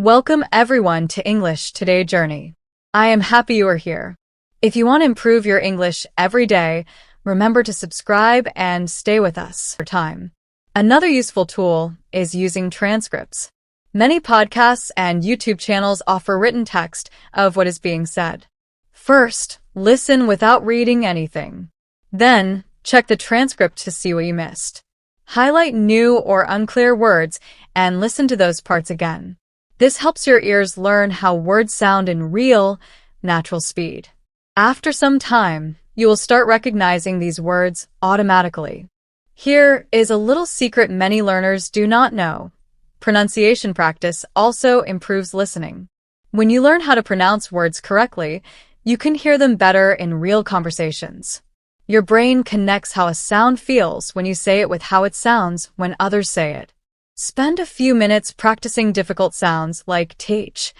Welcome everyone to English Today Journey. I am happy you are here. If you want to improve your English every day, remember to subscribe and stay with us for time. Another useful tool is using transcripts. Many podcasts and YouTube channels offer written text of what is being said. First, listen without reading anything. Then, check the transcript to see what you missed. Highlight new or unclear words and listen to those parts again. This helps your ears learn how words sound in real, natural speed. After some time, you will start recognizing these words automatically. Here is a little secret many learners do not know. Pronunciation practice also improves listening. When you learn how to pronounce words correctly, you can hear them better in real conversations. Your brain connects how a sound feels when you say it with how it sounds when others say it. Spend a few minutes practicing difficult sounds like th,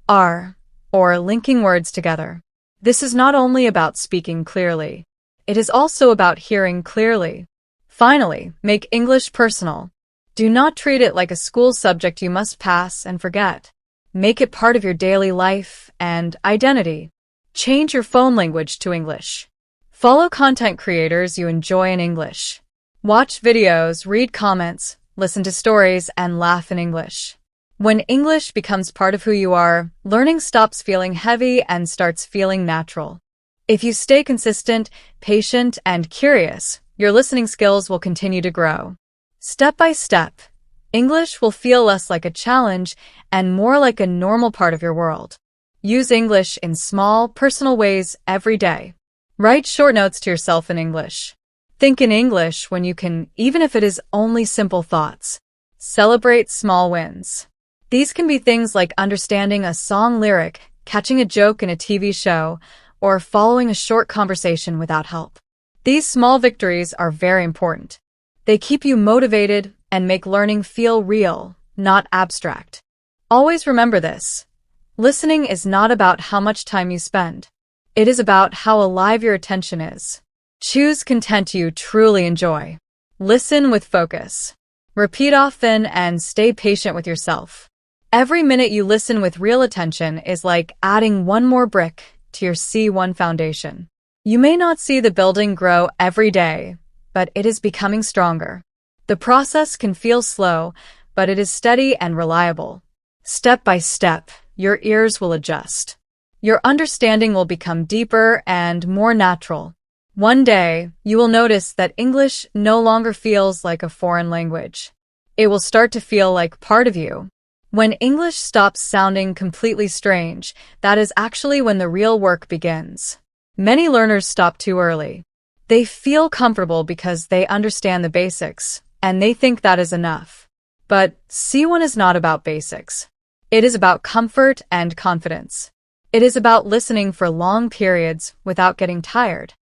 r, or linking words together. This is not only about speaking clearly. It is also about hearing clearly. Finally, make English personal. Do not treat it like a school subject you must pass and forget. Make it part of your daily life and identity. Change your phone language to English. Follow content creators you enjoy in English. Watch videos, read comments, listen to stories, and laugh in English. When English becomes part of who you are, learning stops feeling heavy and starts feeling natural. If you stay consistent, patient, and curious, your listening skills will continue to grow. Step by step, English will feel less like a challenge and more like a normal part of your world. Use English in small, personal ways every day. Write short notes to yourself in English. Think in English when you can, even if it is only simple thoughts. Celebrate small wins. These can be things like understanding a song lyric, catching a joke in a TV show, or following a short conversation without help. These small victories are very important. They keep you motivated and make learning feel real, not abstract. Always remember this. Listening is not about how much time you spend. It is about how alive your attention is. Choose content you truly enjoy. Listen with focus. Repeat often and stay patient with yourself. Every minute you listen with real attention is like adding one more brick to your C1 foundation. You may not see the building grow every day, but it is becoming stronger. The process can feel slow, but it is steady and reliable. Step by step, your ears will adjust. Your understanding will become deeper and more natural. One day, you will notice that English no longer feels like a foreign language. It will start to feel like part of you. When English stops sounding completely strange, that is actually when the real work begins. Many learners stop too early. They feel comfortable because they understand the basics, and they think that is enough. But C1 is not about basics. It is about comfort and confidence. It is about listening for long periods without getting tired.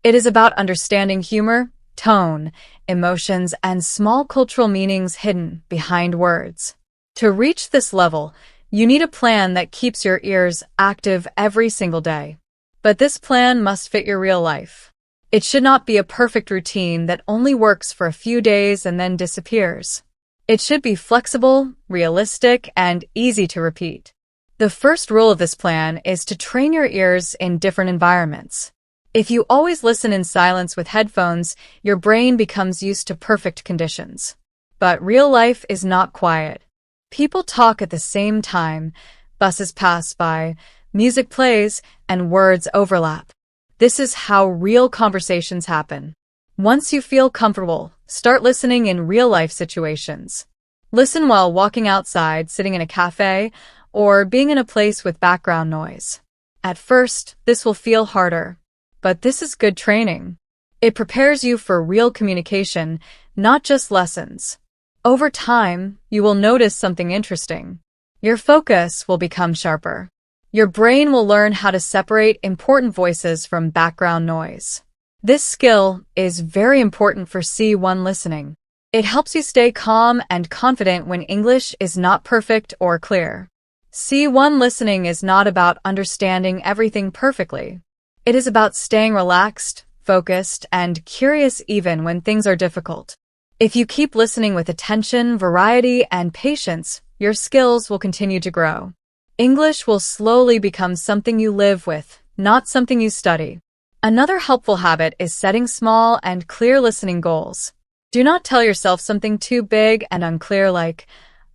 It is about understanding humor, tone, emotions, and small cultural meanings hidden behind words. To reach this level, you need a plan that keeps your ears active every single day. But this plan must fit your real life. It should not be a perfect routine that only works for a few days and then disappears. It should be flexible, realistic, and easy to repeat. The first rule of this plan is to train your ears in different environments. If you always listen in silence with headphones, your brain becomes used to perfect conditions. But real life is not quiet. People talk at the same time, buses pass by, music plays, and words overlap. This is how real conversations happen. Once you feel comfortable, start listening in real-life situations. Listen while walking outside, sitting in a cafe, or being in a place with background noise. At first, this will feel harder. But this is good training. It prepares you for real communication, not just lessons. Over time, you will notice something interesting. Your focus will become sharper. Your brain will learn how to separate important voices from background noise. This skill is very important for C1 listening. It helps you stay calm and confident when English is not perfect or clear. C1 listening is not about understanding everything perfectly. It is about staying relaxed, focused, and curious even when things are difficult. If you keep listening with attention, variety, and patience, your skills will continue to grow. English will slowly become something you live with, not something you study. Another helpful habit is setting small and clear listening goals. Do not tell yourself something too big and unclear like,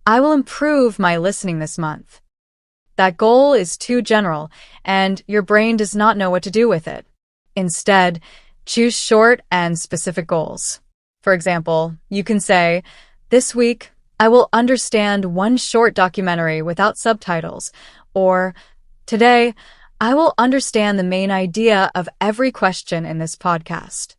I will improve my listening this month. That goal is too general, and your brain does not know what to do with it. Instead, choose short and specific goals. For example, you can say, this week, I will understand one short documentary without subtitles, or today, I will understand the main idea of every question in this podcast.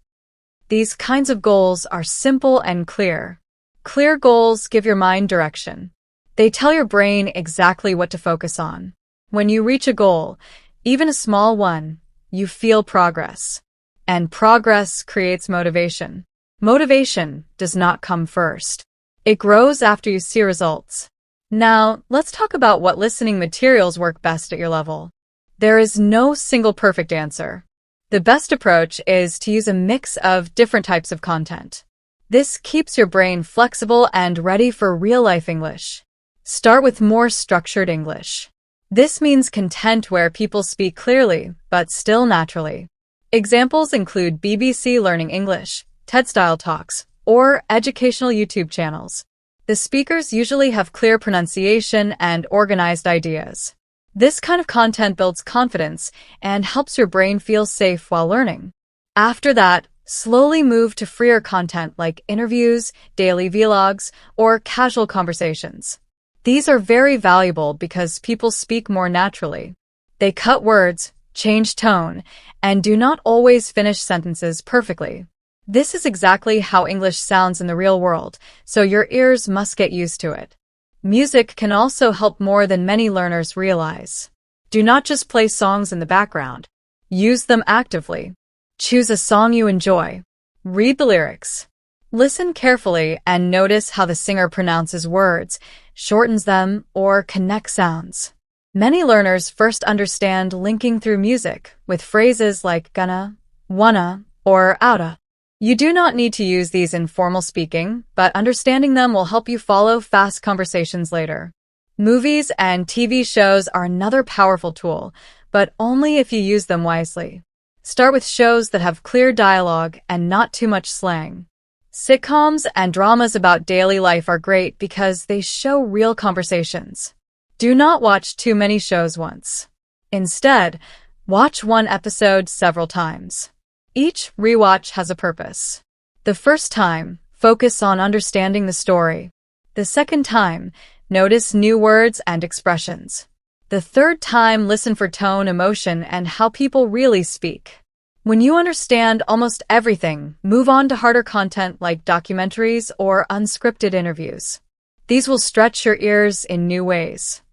These kinds of goals are simple and clear. Clear goals give your mind direction. They tell your brain exactly what to focus on. When you reach a goal, even a small one, you feel progress. And progress creates motivation. Motivation does not come first. It grows after you see results. Now, let's talk about what listening materials work best at your level. There is no single perfect answer. The best approach is to use a mix of different types of content. This keeps your brain flexible and ready for real-life English. Start with more structured English. This means content where people speak clearly, but still naturally. Examples include BBC Learning English, TED-style talks, or educational YouTube channels. The speakers usually have clear pronunciation and organized ideas. This kind of content builds confidence and helps your brain feel safe while learning. After that, slowly move to freer content like interviews, daily vlogs, or casual conversations. These are very valuable because people speak more naturally. They cut words, change tone, and do not always finish sentences perfectly. This is exactly how English sounds in the real world, so your ears must get used to it. Music can also help more than many learners realize. Do not just play songs in the background. Use them actively. Choose a song you enjoy. Read the lyrics. Listen carefully and notice how the singer pronounces words, shortens them, or connects sounds. Many learners first understand linking through music with phrases like gonna, wanna, or oughta. You do not need to use these in formal speaking, but understanding them will help you follow fast conversations later. Movies and TV shows are another powerful tool, but only if you use them wisely. Start with shows that have clear dialogue and not too much slang. Sitcoms and dramas about daily life are great because they show real conversations. Do not watch too many shows once. Instead, watch one episode several times. Each rewatch has a purpose. The first time, focus on understanding the story. The second time, notice new words and expressions. The third time, listen for tone, emotion, and how people really speak. When you understand almost everything, move on to harder content like documentaries or unscripted interviews. These will stretch your ears in new ways.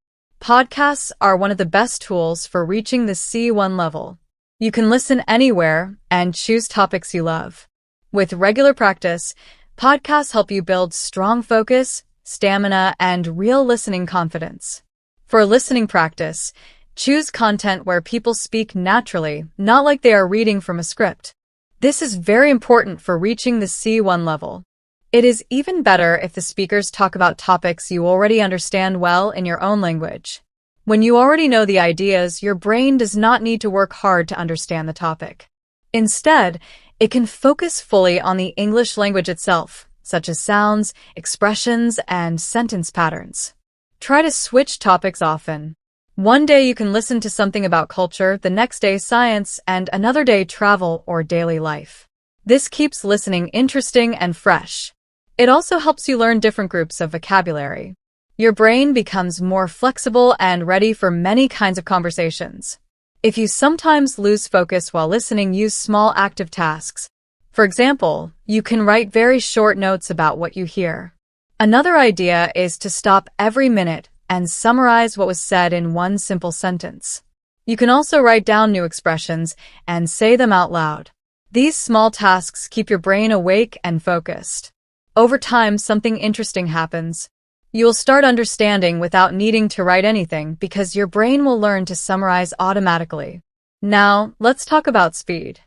Podcasts are one of the best tools for reaching the C1 level. You can listen anywhere and choose topics you love. With regular practice, podcasts help you build strong focus, stamina, and real listening confidence. For listening practice, choose content where people speak naturally, not like they are reading from a script. This is very important for reaching the C1 level. It is even better if the speakers talk about topics you already understand well in your own language. When you already know the ideas, your brain does not need to work hard to understand the topic. Instead, it can focus fully on the English language itself, such as sounds, expressions, and sentence patterns. Try to switch topics often. One day you can listen to something about culture, the next day science, and another day travel or daily life. This keeps listening interesting and fresh. It also helps you learn different groups of vocabulary. Your brain becomes more flexible and ready for many kinds of conversations. If you sometimes lose focus while listening, use small active tasks. For example, you can write very short notes about what you hear. Another idea is to stop every minute and summarize what was said in one simple sentence. You can also write down new expressions and say them out loud. These small tasks keep your brain awake and focused. Over time, something interesting happens. You will start understanding without needing to write anything because your brain will learn to summarize automatically. Now, let's talk about speed.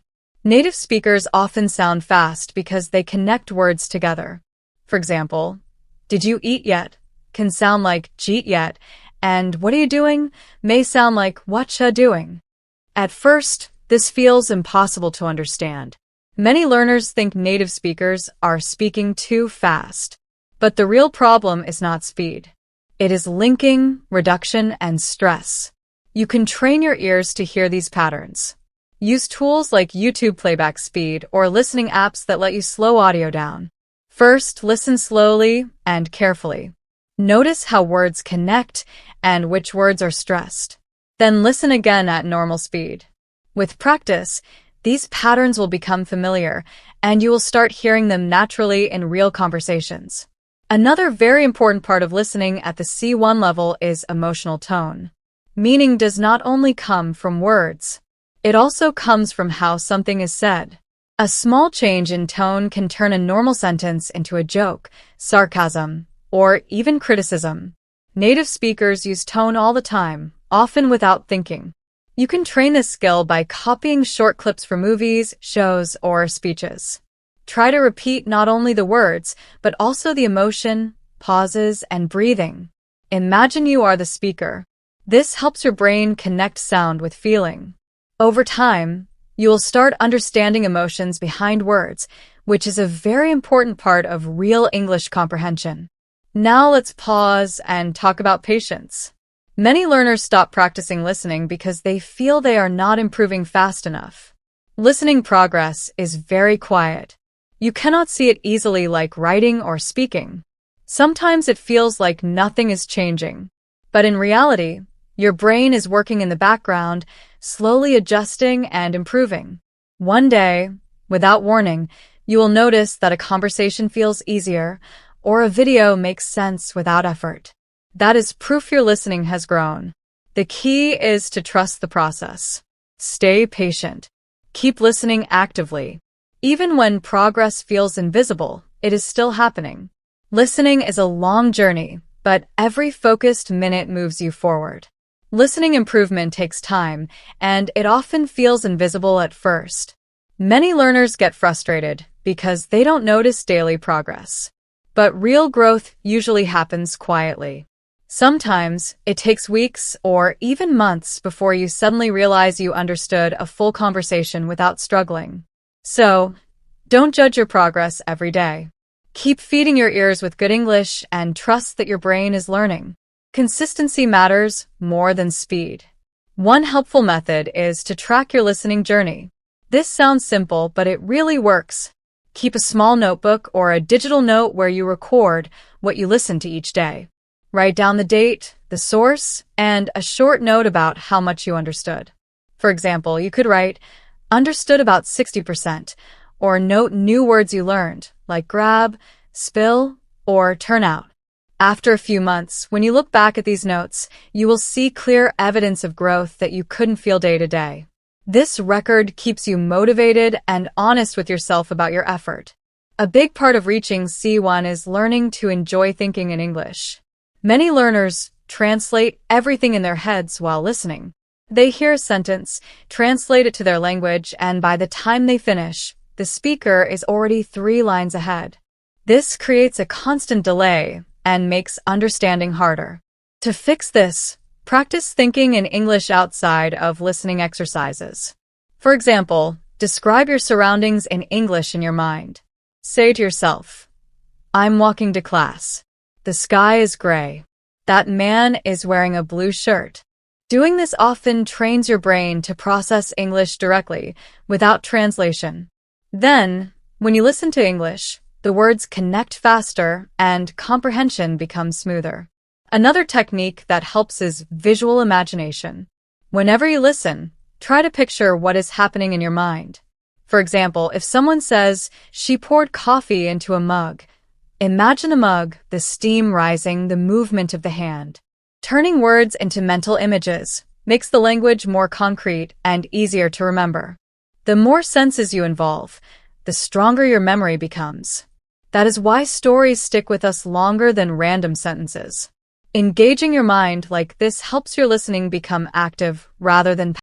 Native speakers often sound fast because they connect words together. For example, did you eat yet? can sound like "jeet yet," and "what are you doing?" may sound like "whatcha doing." At first, this feels impossible to understand. Many learners think native speakers are speaking too fast. But the real problem is not speed. It is linking, reduction, and stress. You can train your ears to hear these patterns. Use tools like YouTube playback speed or listening apps that let you slow audio down. First, listen slowly and carefully. Notice how words connect and which words are stressed. Then listen again at normal speed. With practice, these patterns will become familiar, and you will start hearing them naturally in real conversations. Another very important part of listening at the C1 level is emotional tone. Meaning does not only come from words. It also comes from how something is said. A small change in tone can turn a normal sentence into a joke, sarcasm, or even criticism. Native speakers use tone all the time, often without thinking. You can train this skill by copying short clips from movies, shows, or speeches. Try to repeat not only the words, but also the emotion, pauses, and breathing. Imagine you are the speaker. This helps your brain connect sound with feeling. Over time, you will start understanding emotions behind words, which is a very important part of real English comprehension. Now let's pause and talk about patience. Many learners stop practicing listening because they feel they are not improving fast enough. Listening progress is very quiet. You cannot see it easily like writing or speaking. Sometimes it feels like nothing is changing. But in reality, your brain is working in the background, slowly adjusting and improving. One day, without warning, you will notice that a conversation feels easier, or a video makes sense without effort. That is proof your listening has grown. The key is to trust the process. Stay patient. Keep listening actively. Even when progress feels invisible, it is still happening. Listening is a long journey, but every focused minute moves you forward. Listening improvement takes time, and it often feels invisible at first. Many learners get frustrated because they don't notice daily progress. But real growth usually happens quietly. Sometimes it takes weeks or even months before you suddenly realize you understood a full conversation without struggling. So, don't judge your progress every day. Keep feeding your ears with good English and trust that your brain is learning. Consistency matters more than speed. One helpful method is to track your listening journey. This sounds simple, but it really works. Keep a small notebook or a digital note where you record what you listen to each day. Write down the date, the source, and a short note about how much you understood. For example, you could write, "Understood about 60%, or note new words you learned, like grab, spill, or turn out. After a few months, when you look back at these notes, you will see clear evidence of growth that you couldn't feel day to day. This record keeps you motivated and honest with yourself about your effort. A big part of reaching C1 is learning to enjoy thinking in English. Many learners translate everything in their heads while listening. They hear a sentence, translate it to their language, and by the time they finish, the speaker is already 3 lines ahead. This creates a constant delay and makes understanding harder. To fix this, practice thinking in English outside of listening exercises. For example, describe your surroundings in English in your mind. Say to yourself, "I'm walking to class. The sky is gray. That man is wearing a blue shirt." Doing this often trains your brain to process English directly, without translation. Then, when you listen to English, the words connect faster and comprehension becomes smoother. Another technique that helps is visual imagination. Whenever you listen, try to picture what is happening in your mind. For example, if someone says, "She poured coffee into a mug," imagine a mug, the steam rising, the movement of the hand. Turning words into mental images makes the language more concrete and easier to remember. The more senses you involve, the stronger your memory becomes. That is why stories stick with us longer than random sentences. Engaging your mind like this helps your listening become active rather than